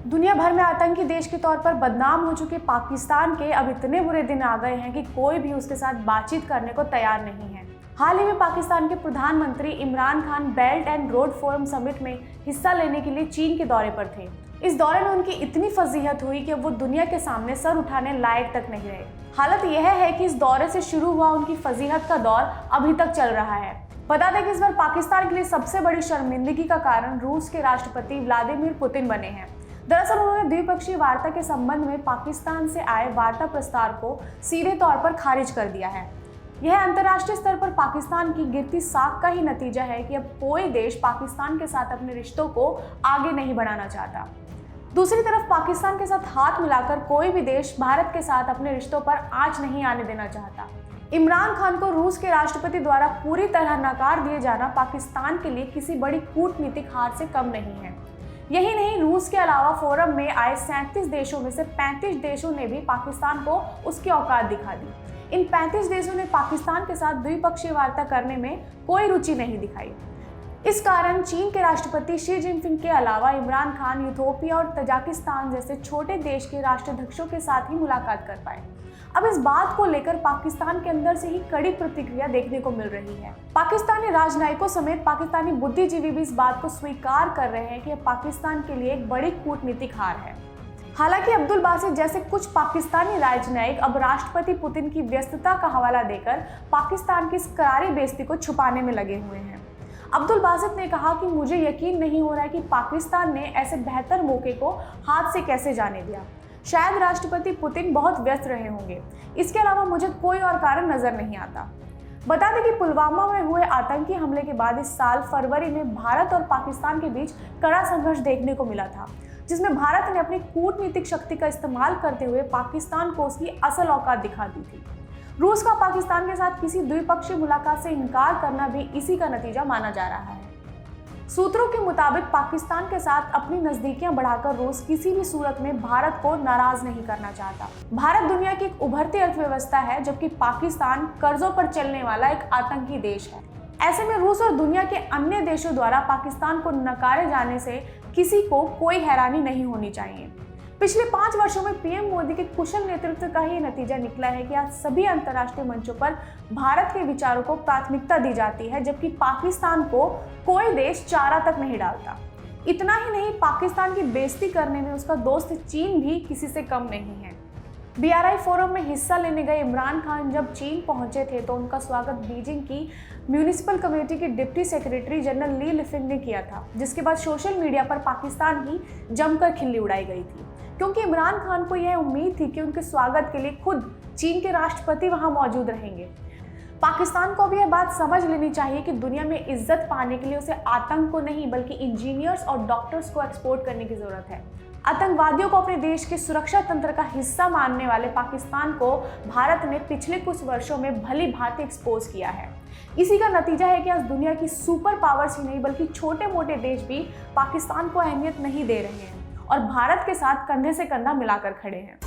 दुनिया भर में आतंकी देश के तौर पर बदनाम हो चुके पाकिस्तान के अब इतने बुरे दिन आ गए हैं कि कोई भी उसके साथ बातचीत करने को तैयार नहीं है। हाल ही में पाकिस्तान के प्रधानमंत्री Imran Khan belt and road forum summit में हिस्सा लेने के लिए चीन के दौरे पर थे। इस दौरे में उनकी इतनी फजीहत हुई कि वो दुनिया के सामने सर उठाने लायक तक नहीं रहे। हालत यह है कि इस दौरे से शुरू हुआ उनकी फजीहत का दौर अभी तक चल रहा है। बता दें कि इस बार पाकिस्तान के लिए सबसे बड़ी शर्मिंदगी का कारण रूस के राष्ट्रपति व्लादिमीर पुतिन बने हैं। दरअसल उन्होंने द्विपक्षीय वार्ता के संबंध में पाकिस्तान से आए वार्ता प्रस्ताव को सीधे तौर पर खारिज कर दिया है। यह अंतर्राष्ट्रीय स्तर पर पाकिस्तान की गिरती साख का ही नतीजा है कि अब कोई देश पाकिस्तान के साथ अपने रिश्तों को आगे नहीं बढ़ाना चाहता। दूसरी तरफ पाकिस्तान के साथ हाथ मिलाकर कोई भी देश भारत के साथ अपने रिश्तों पर आंच नहीं आने देना चाहता। इमरान खान को रूस के राष्ट्रपति द्वारा पूरी तरह नकार दिए जाना पाकिस्तान के लिए किसी बड़ी कूटनीतिक हार से कम नहीं है। यही नहीं, रूस के अलावा फोरम में आए 37 देशों में से 35 देशों ने भी पाकिस्तान को उसकी औकात दिखा दी। इन 35 देशों ने पाकिस्तान के साथ द्विपक्षीय वार्ता करने में कोई रुचि नहीं दिखाई। इस कारण चीन के राष्ट्रपति शी जिनपिंग के अलावा इमरान खान इथियोपिया और तजाकिस्तान जैसे छोटे देश के राष्ट्राध्यक्षों के साथ ही मुलाकात कर पाए। अब इस बात को लेकर पाकिस्तान के अंदर से ही कड़ी प्रतिक्रिया देखने को मिल रही है। पाकिस्तानी राजनयिकों समेत पाकिस्तानी बुद्धिजीवी भी इस बात को स्वीकार कर रहे हैं कि पाकिस्तान के लिए एक बड़ी कूटनीतिक हार है। हालांकि अब्दुल बासित जैसे कुछ पाकिस्तानी राजनयिक अब राष्ट्रपति पुतिन की व्यस्तता का हवाला देकर पाकिस्तान की इस करारी बेइज्जती को छुपाने में लगे हुए हैं। अब्दुल बासित ने कहा कि मुझे यकीन नहीं हो रहा है कि पाकिस्तान ने ऐसे बेहतर मौके को हाथ से कैसे जाने दिया। शायद राष्ट्रपति पुतिन बहुत व्यस्त रहे होंगे। इसके अलावा मुझे कोई और कारण नजर नहीं आता। बता दें कि पुलवामा में हुए आतंकी हमले के बाद इस साल फरवरी में भारत और पाकिस्तान के बीच कड़ा संघर्ष देखने को मिला था, जिसमें भारत ने अपनी कूटनीतिक शक्ति का इस्तेमाल करते हुए पाकिस्तान को उसकी असल औकात दिखा दी थी। रूस का पाकिस्तान के साथ किसी द्विपक्षीय मुलाकात से इनकार करना भी इसी का नतीजा माना जा रहा है। सूत्रों के मुताबिक पाकिस्तान के साथ अपनी नजदीकियां बढ़ाकर रूस किसी भी सूरत में भारत को नाराज नहीं करना चाहता। भारत दुनिया की एक उभरती अर्थव्यवस्था है, जबकि पाकिस्तान कर्जों पर चलने वाला एक आतंकी देश है। ऐसे में रूस और दुनिया के अन्य देशों द्वारा पाकिस्तान को नकारे जाने से किसी को कोई हैरानी नहीं होनी चाहिए। पिछले 5 वर्षों में पीएम मोदी के कुशल नेतृत्व का ही नतीजा निकला है कि आज सभी अंतर्राष्ट्रीय मंचों पर भारत के विचारों को प्राथमिकता दी जाती है, जबकि पाकिस्तान को कोई देश चारा तक नहीं डालता। इतना ही नहीं, पाकिस्तान की बेइज्जती करने में उसका दोस्त चीन भी किसी से कम नहीं है। BRI फोरम में हिस्सा लेने गए इमरान खान जब चीन पहुंचे थे तो उनका स्वागत बीजिंग की म्यूनिसिपल कम्युनिटी के डिप्टी सेक्रेटरी जनरल ली लिफिंग ने किया था, जिसके बाद सोशल मीडिया पर पाकिस्तान की जमकर खिल्ली उड़ाई गई थी, क्योंकि इमरान खान को यह उम्मीद थी कि उनके स्वागत के लिए खुद चीन के राष्ट्रपति वहां मौजूद रहेंगे। पाकिस्तान को भी यह बात समझ लेनी चाहिए कि दुनिया में इज्जत पाने के लिए उसे आतंक को नहीं बल्कि इंजीनियर्स और डॉक्टर्स को एक्सपोर्ट करने की जरूरत है। आतंकवादियों को अपने देश के सुरक्षा तंत्र का हिस्सा मानने वाले पाकिस्तान को भारत ने पिछले कुछ वर्षों में भली भांति एक्सपोज किया है। इसी का नतीजा है कि आज दुनिया की सुपर पावर्स ही नहीं बल्कि छोटे मोटे देश भी पाकिस्तान को अहमियत नहीं दे रहे हैं और भारत के साथ कंधे से कंधा मिलाकर खड़े हैं।